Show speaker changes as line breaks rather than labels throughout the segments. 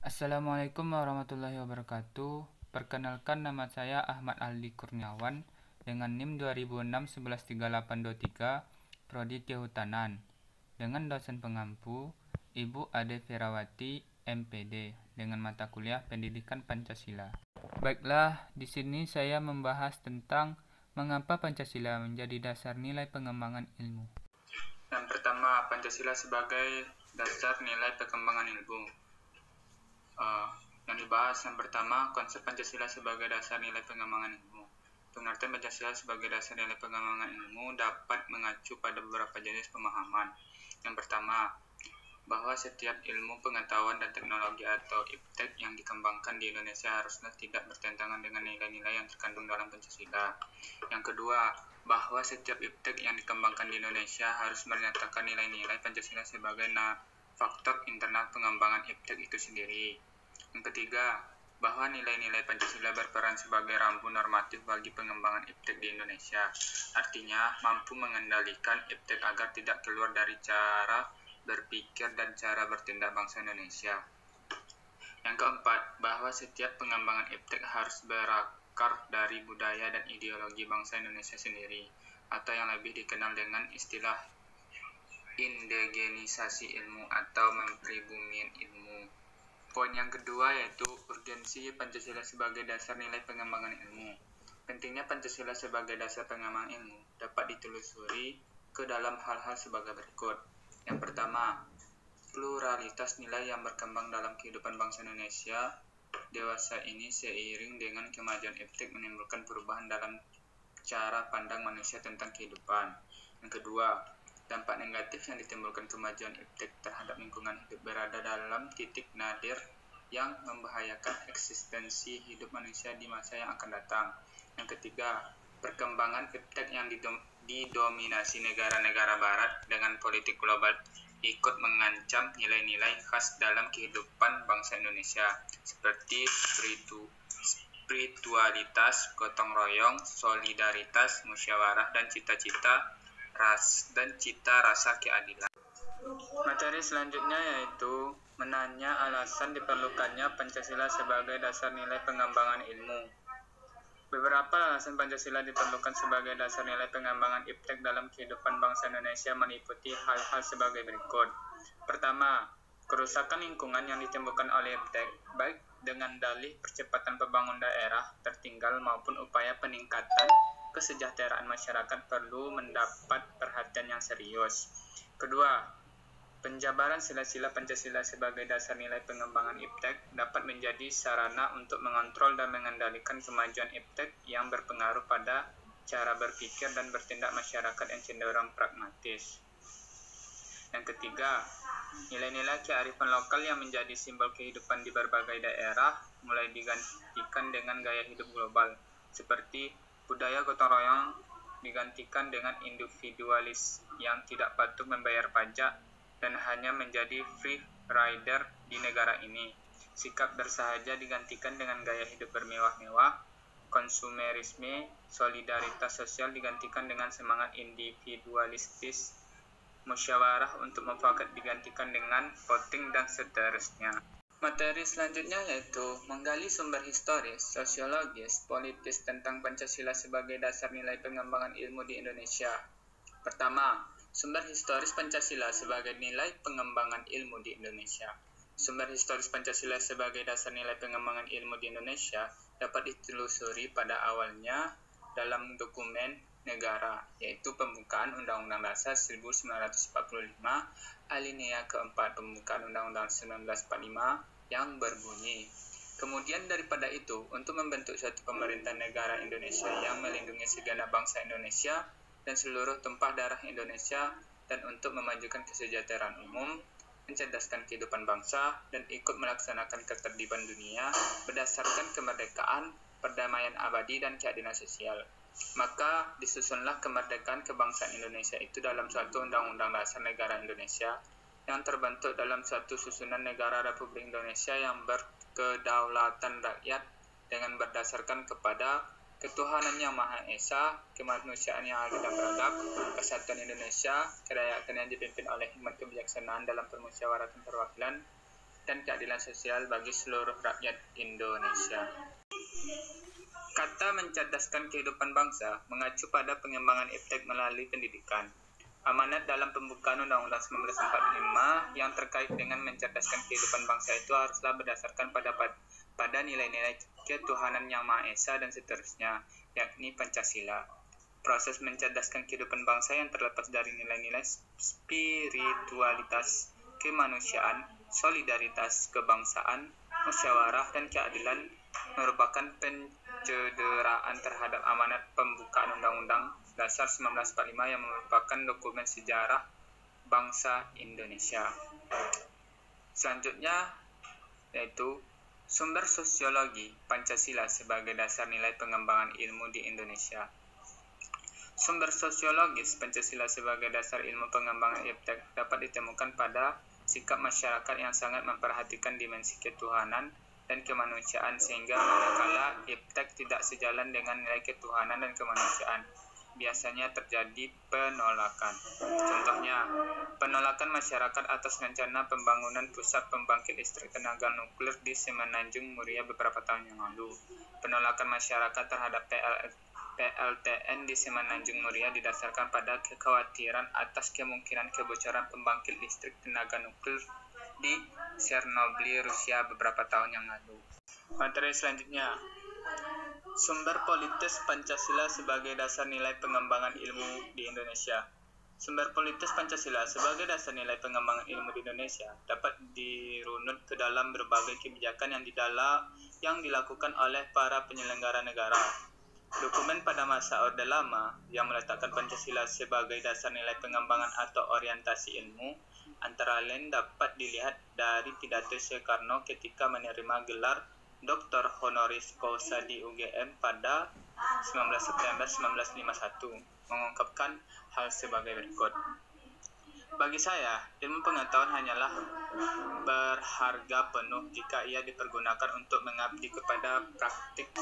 Assalamualaikum warahmatullahi wabarakatuh. Perkenalkan, nama saya Ahmad Aldi Kurniawan dengan NIM 2006-113823, Prodi Kehutanan, dengan dosen pengampu Ibu Ade Ferawati, MPD, dengan mata kuliah Pendidikan Pancasila. Baiklah, di sini saya membahas tentang mengapa Pancasila menjadi dasar nilai pengembangan ilmu. Yang pertama, Pancasila sebagai dasar nilai pengembangan ilmu. Yang dibahas yang pertama, konsep Pancasila sebagai dasar nilai pengembangan ilmu. Pengertian Pancasila sebagai dasar nilai pengembangan ilmu dapat mengacu pada beberapa jenis pemahaman. Yang pertama, bahwa setiap ilmu pengetahuan dan teknologi atau iptek yang dikembangkan di Indonesia haruslah tidak bertentangan dengan nilai-nilai yang terkandung dalam Pancasila. Yang kedua, bahwa setiap iptek yang dikembangkan di Indonesia harus menyatakan nilai-nilai Pancasila sebagai faktor internal pengembangan iptek itu sendiri. Yang ketiga, bahwa nilai-nilai Pancasila berperan sebagai rambu normatif bagi pengembangan iptek di Indonesia. Artinya, mampu mengendalikan iptek agar tidak keluar dari cara berpikir dan cara bertindak bangsa Indonesia. Yang keempat, bahwa setiap pengembangan iptek harus berakar dari budaya dan ideologi bangsa Indonesia sendiri, atau yang lebih dikenal dengan istilah indigenisasi ilmu atau mempribumian ilmu. Poin yang kedua yaitu urgensi Pancasila sebagai dasar nilai pengembangan ilmu. Pentingnya Pancasila sebagai dasar pengembangan ilmu dapat ditelusuri ke dalam hal-hal sebagai berikut. Yang pertama, pluralitas nilai yang berkembang dalam kehidupan bangsa Indonesia dewasa ini seiring dengan kemajuan iptek menimbulkan perubahan dalam cara pandang manusia tentang kehidupan. Yang kedua, dampak negatif yang ditimbulkan kemajuan iptek terhadap lingkungan hidup berada dalam titik nadir yang membahayakan eksistensi hidup manusia di masa yang akan datang. Yang ketiga, perkembangan iptek yang didominasi negara-negara barat dengan politik global ikut mengancam nilai-nilai khas dalam kehidupan bangsa Indonesia seperti spiritualitas, gotong royong, solidaritas, musyawarah, dan cita rasa keadilan. Materi selanjutnya yaitu menanya alasan diperlukannya Pancasila sebagai dasar nilai pengembangan ilmu. Beberapa alasan Pancasila diperlukan sebagai dasar nilai pengembangan iptek dalam kehidupan bangsa Indonesia meliputi hal-hal sebagai berikut. Pertama, kerusakan lingkungan yang ditimbulkan oleh iptek, baik dengan dalih percepatan pembangunan daerah tertinggal maupun upaya peningkatan kesejahteraan masyarakat perlu mendapat perhatian yang serius. Kedua, penjabaran sila-sila Pancasila sebagai dasar nilai pengembangan iptek dapat menjadi sarana untuk mengontrol dan mengendalikan kemajuan iptek yang berpengaruh pada cara berpikir dan bertindak masyarakat yang cenderung pragmatis. Yang ketiga, nilai-nilai kearifan lokal yang menjadi simbol kehidupan di berbagai daerah mulai digantikan dengan gaya hidup global, seperti budaya gotong royong digantikan dengan individualis yang tidak patuh membayar pajak dan hanya menjadi free rider di negara ini. Sikap bersahaja digantikan dengan gaya hidup bermewah-mewah, konsumerisme, solidaritas sosial digantikan dengan semangat individualistis, musyawarah untuk mufakat digantikan dengan voting, dan seterusnya. Materi selanjutnya yaitu menggali sumber historis, sosiologis, politis tentang Pancasila sebagai dasar nilai pengembangan ilmu di Indonesia. Pertama, sumber historis Pancasila sebagai nilai pengembangan ilmu di Indonesia. Sumber historis Pancasila sebagai dasar nilai pengembangan ilmu di Indonesia dapat ditelusuri pada awalnya dalam dokumen negara, yaitu pembukaan Undang-Undang Dasar 1945, alinea keempat pembukaan Undang-Undang 1945 yang berbunyi, kemudian daripada itu, untuk membentuk suatu pemerintahan negara Indonesia yang melindungi segenap bangsa Indonesia dan seluruh tumpah darah Indonesia, dan untuk memajukan kesejahteraan umum, mencerdaskan kehidupan bangsa, dan ikut melaksanakan ketertiban dunia berdasarkan kemerdekaan, perdamaian abadi, dan keadilan sosial. Maka disusunlah kemerdekaan kebangsaan Indonesia itu dalam suatu Undang-Undang Dasar Negara Indonesia yang terbentuk dalam suatu susunan negara Republik Indonesia yang berkedaulatan rakyat dengan berdasarkan kepada ketuhanan yang Maha Esa, kemanusiaan yang adil dan beradab, kesatuan Indonesia, kerakyatan yang dipimpin oleh hikmat kebijaksanaan dalam permusyawaratan perwakilan, dan keadilan sosial bagi seluruh rakyat Indonesia. Kata mencerdaskan kehidupan bangsa mengacu pada pengembangan iptek melalui pendidikan. Amanat dalam pembukaan Undang-Undang 1945 yang terkait dengan mencerdaskan kehidupan bangsa itu haruslah berdasarkan pada nilai-nilai ketuhanan yang Maha Esa dan seterusnya, yakni Pancasila. Proses mencerdaskan kehidupan bangsa yang terlepas dari nilai-nilai spiritualitas, kemanusiaan, solidaritas, kebangsaan, musyawarah, dan keadilan merupakan pencederaan terhadap amanat pembukaan Undang-Undang Dasar 1945 yang merupakan dokumen sejarah bangsa Indonesia. Selanjutnya yaitu sumber sosiologi Pancasila sebagai dasar nilai pengembangan ilmu di Indonesia. Sumber sosiologis Pancasila sebagai dasar ilmu pengembangan iptek dapat ditemukan pada sikap masyarakat yang sangat memperhatikan dimensi ketuhanan dan kemanusiaan, sehingga manakala iptek tidak sejalan dengan nilai ketuhanan dan kemanusiaan, biasanya terjadi penolakan. Contohnya, penolakan masyarakat atas rencana pembangunan pusat pembangkit listrik tenaga nuklir di Semenanjung Muria beberapa tahun yang lalu. Penolakan masyarakat terhadap PLTN di Semenanjung Muria didasarkan pada kekhawatiran atas kemungkinan kebocoran pembangkit listrik tenaga nuklir di Chernobyl, Rusia beberapa tahun yang lalu. Materi selanjutnya, sumber politis Pancasila sebagai dasar nilai pengembangan ilmu di Indonesia. Sumber politis Pancasila sebagai dasar nilai pengembangan ilmu di Indonesia dapat dirunut ke dalam berbagai kebijakan yang dilakukan oleh para penyelenggara negara. Dokumen pada masa Orde Lama yang meletakkan Pancasila sebagai dasar nilai pengembangan atau orientasi ilmu antara lain dapat dilihat dari pidato Soekarno ketika menerima gelar Dr. Honoris Causa di UGM pada 19 September 1951, mengungkapkan hal sebagai berikut. Bagi saya, ilmu pengetahuan hanyalah berharga penuh jika ia dipergunakan untuk mengabdi kepada praktik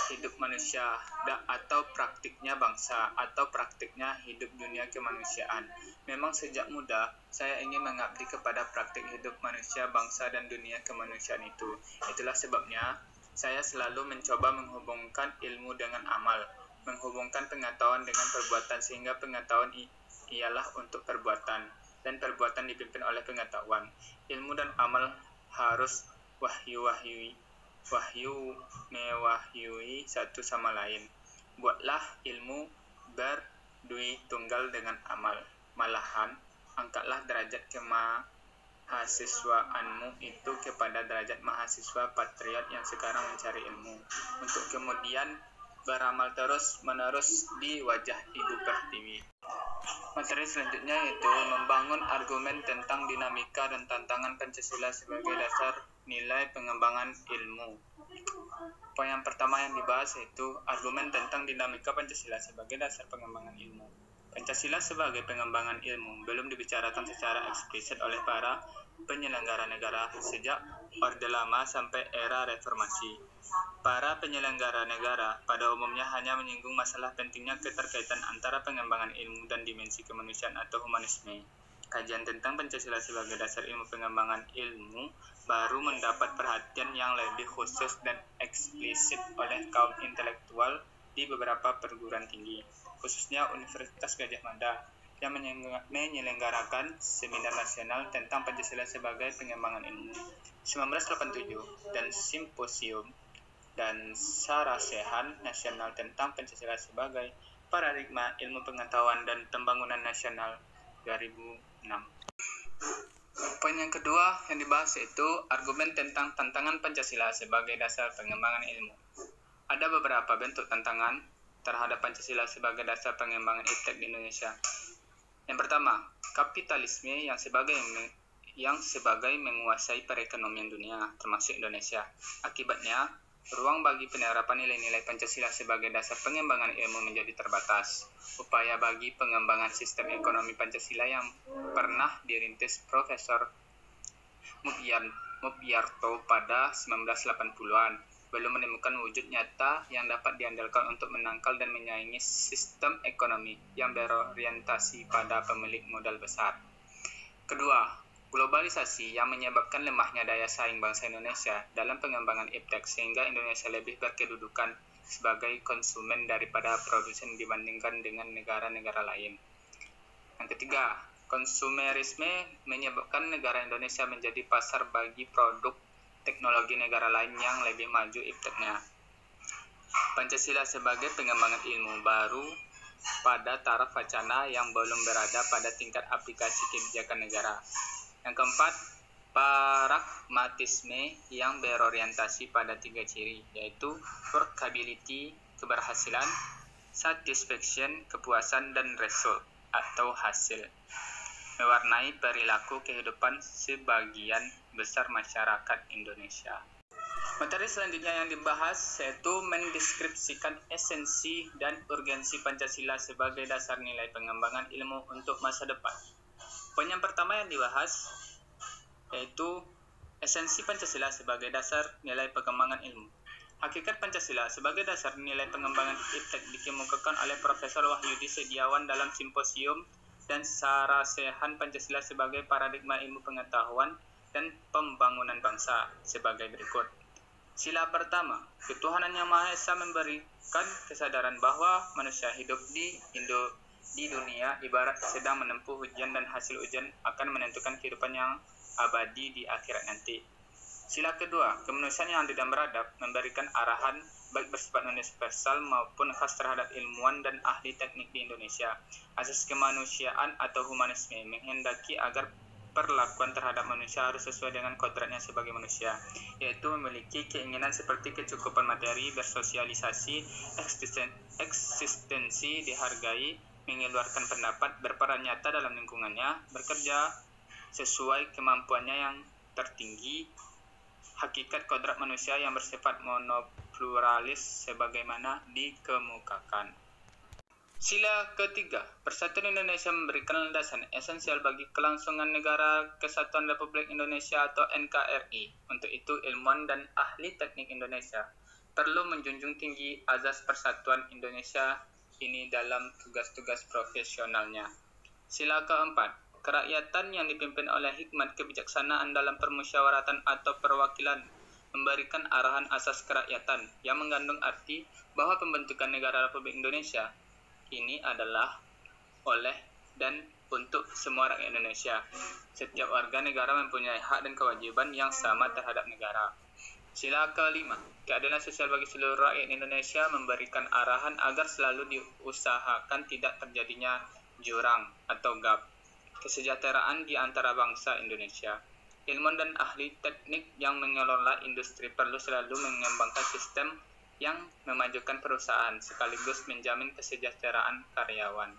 hidup manusia atau praktiknya bangsa atau praktiknya hidup dunia kemanusiaan. Memang sejak muda saya ingin mengabdi kepada praktik hidup manusia, bangsa, dan dunia kemanusiaan itu. Itulah sebabnya saya selalu mencoba menghubungkan ilmu dengan amal, menghubungkan pengetahuan dengan perbuatan, sehingga pengetahuan ialah untuk perbuatan dan perbuatan dipimpin oleh pengetahuan. Ilmu dan amal harus mewahyui satu sama lain. Buatlah ilmu berdui tunggal dengan amal. Malahan, angkatlah derajat kemahasiswaanmu itu kepada derajat mahasiswa patriot yang sekarang mencari ilmu, untuk kemudian beramal terus-menerus di wajah Ibu Pertiwi. Materi selanjutnya yaitu membangun argumen tentang dinamika dan tantangan Pancasila sebagai dasar nilai pengembangan ilmu. Poin yang pertama yang dibahas yaitu argumen tentang dinamika Pancasila sebagai dasar pengembangan ilmu. Pancasila sebagai pengembangan ilmu belum dibicarakan secara eksplisit oleh para penyelenggara negara sejak Orde Lama sampai era Reformasi. Para penyelenggara negara pada umumnya hanya menyinggung masalah pentingnya keterkaitan antara pengembangan ilmu dan dimensi kemanusiaan atau humanisme. Kajian tentang Pancasila sebagai dasar ilmu pengembangan ilmu baru mendapat perhatian yang lebih khusus dan eksplisit oleh kaum intelektual di beberapa perguruan tinggi, khususnya Universitas Gadjah Mada, yang menyelenggarakan seminar nasional tentang Pancasila sebagai pengembangan ilmu 1987 dan simposium dan sarasehan nasional tentang Pancasila sebagai paradigma ilmu pengetahuan dan pembangunan nasional 2006. Poin yang kedua yang dibahas yaitu argumen tentang tantangan Pancasila sebagai dasar pengembangan ilmu. Ada beberapa bentuk tantangan terhadap Pancasila sebagai dasar pengembangan iptek di Indonesia. Yang pertama, kapitalisme yang sebagai menguasai perekonomian dunia, termasuk Indonesia. Akibatnya, ruang bagi penerapan nilai-nilai Pancasila sebagai dasar pengembangan ilmu menjadi terbatas. Upaya bagi pengembangan sistem ekonomi Pancasila yang pernah dirintis Profesor Mubyarto pada 1980-an belum menemukan wujud nyata yang dapat diandalkan untuk menangkal dan menyaingi sistem ekonomi yang berorientasi pada pemilik modal besar. Kedua, Globalisasi yang menyebabkan lemahnya daya saing bangsa Indonesia dalam pengembangan iptek sehingga Indonesia lebih berkedudukan sebagai konsumen daripada produsen dibandingkan dengan negara-negara lain. Yang ketiga, konsumerisme menyebabkan negara Indonesia menjadi pasar bagi produk teknologi negara lain yang lebih maju ipteknya. Pancasila sebagai pengembangan ilmu baru pada taraf wacana yang belum berada pada tingkat aplikasi kebijakan negara. Yang keempat, pragmatisme yang berorientasi pada 3 ciri, yaitu workability, keberhasilan, satisfaction, kepuasan, dan result atau hasil, mewarnai perilaku kehidupan sebagian besar masyarakat Indonesia. Materi selanjutnya yang dibahas yaitu mendeskripsikan esensi dan urgensi Pancasila sebagai dasar nilai pengembangan ilmu untuk masa depan. Poin yang pertama yang dibahas yaitu esensi Pancasila sebagai dasar nilai pengembangan ilmu. Hakikat Pancasila sebagai dasar nilai pengembangan iptek dikemukakan oleh Profesor Wahyudi Setiawan dalam Simposium dan Sarasehan Pancasila sebagai paradigma ilmu pengetahuan dan pembangunan bangsa sebagai berikut. Sila pertama, ketuhanan yang Maha Esa memberikan kesadaran bahwa manusia hidup di dunia ibarat sedang menempuh ujian dan hasil ujian akan menentukan kehidupan yang abadi di akhirat nanti. Sila kedua, kemanusiaan yang adil dan beradab memberikan arahan baik bersifat universal maupun khas terhadap ilmuwan dan ahli teknik di Indonesia. Asas kemanusiaan atau humanisme menghendaki agar perlakuan terhadap manusia harus sesuai dengan kodratnya sebagai manusia, yaitu memiliki keinginan seperti kecukupan materi, bersosialisasi, eksistensi dihargai, mengeluarkan pendapat, berperan nyata dalam lingkungannya, bekerja sesuai kemampuannya yang tertinggi, hakikat kodrat manusia yang bersifat monopluralis sebagaimana dikemukakan. Sila ketiga, Persatuan Indonesia memberikan landasan esensial bagi kelangsungan Negara Kesatuan Republik Indonesia atau NKRI. Untuk itu, ilmuwan dan ahli teknik Indonesia perlu menjunjung tinggi azas persatuan Indonesia ini dalam tugas-tugas profesionalnya. Sila keempat, kerakyatan yang dipimpin oleh hikmat kebijaksanaan dalam permusyawaratan atau perwakilan memberikan arahan asas kerakyatan yang mengandung arti bahwa pembentukan Negara Republik Indonesia ini adalah oleh dan untuk semua rakyat Indonesia. Setiap warga negara mempunyai hak dan kewajiban yang sama terhadap negara. Sila kelima, keadilan sosial bagi seluruh rakyat Indonesia memberikan arahan agar selalu diusahakan tidak terjadinya jurang atau gap kesejahteraan di antara bangsa Indonesia. Ilmuwan dan ahli teknik yang mengelola industri perlu selalu mengembangkan sistem yang memajukan perusahaan sekaligus menjamin kesejahteraan karyawan.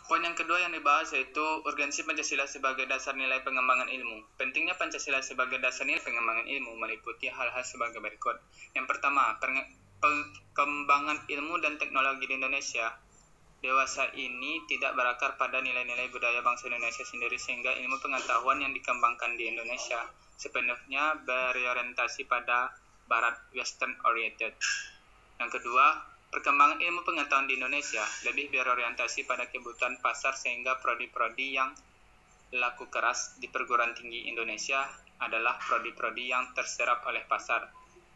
Poin yang kedua yang dibahas yaitu urgensi Pancasila sebagai dasar nilai pengembangan ilmu. Pentingnya Pancasila sebagai dasar nilai pengembangan ilmu meliputi hal-hal sebagai berikut. Yang pertama, pengembangan ilmu dan teknologi di Indonesia dewasa ini tidak berakar pada nilai-nilai budaya bangsa Indonesia sendiri sehingga ilmu pengetahuan yang dikembangkan di Indonesia sepenuhnya berorientasi pada Barat Western oriented. Yang kedua, perkembangan ilmu pengetahuan di Indonesia lebih berorientasi pada kebutuhan pasar sehingga prodi-prodi yang laku keras di perguruan tinggi Indonesia adalah prodi-prodi yang terserap oleh pasar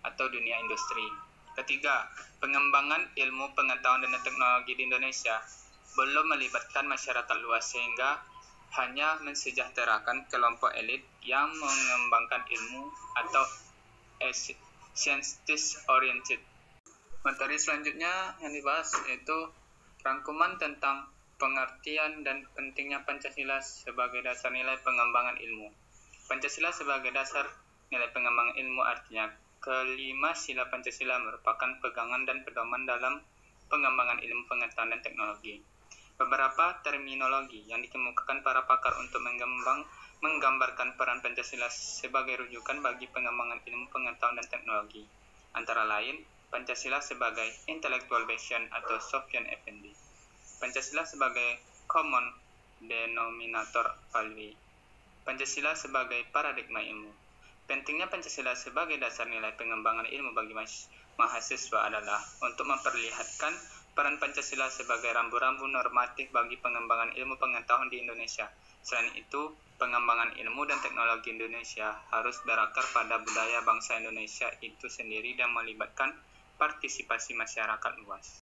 atau dunia industri. Ketiga, pengembangan ilmu pengetahuan dan teknologi di Indonesia belum melibatkan masyarakat luas sehingga hanya mensejahterakan kelompok elit yang mengembangkan ilmu atau scientist oriented. Materi selanjutnya yang dibahas yaitu rangkuman tentang pengertian dan pentingnya Pancasila sebagai dasar nilai pengembangan ilmu. Pancasila sebagai dasar nilai pengembangan ilmu artinya kelima sila Pancasila merupakan pegangan dan pedoman dalam pengembangan ilmu pengetahuan dan teknologi. Beberapa terminologi yang dikemukakan para pakar untuk menggambarkan peran Pancasila sebagai rujukan bagi pengembangan ilmu pengetahuan dan teknologi. Antara lain, Pancasila sebagai intellectual vision atau Sofyan Effendi. Pancasila sebagai common denominator value. Pancasila sebagai paradigma ilmu. Pentingnya Pancasila sebagai dasar nilai pengembangan ilmu bagi mahasiswa adalah untuk memperlihatkan peran Pancasila sebagai rambu-rambu normatif bagi pengembangan ilmu pengetahuan di Indonesia Selain itu, pengembangan ilmu dan teknologi Indonesia harus berakar pada budaya bangsa Indonesia itu sendiri dan melibatkan partisipasi masyarakat luas.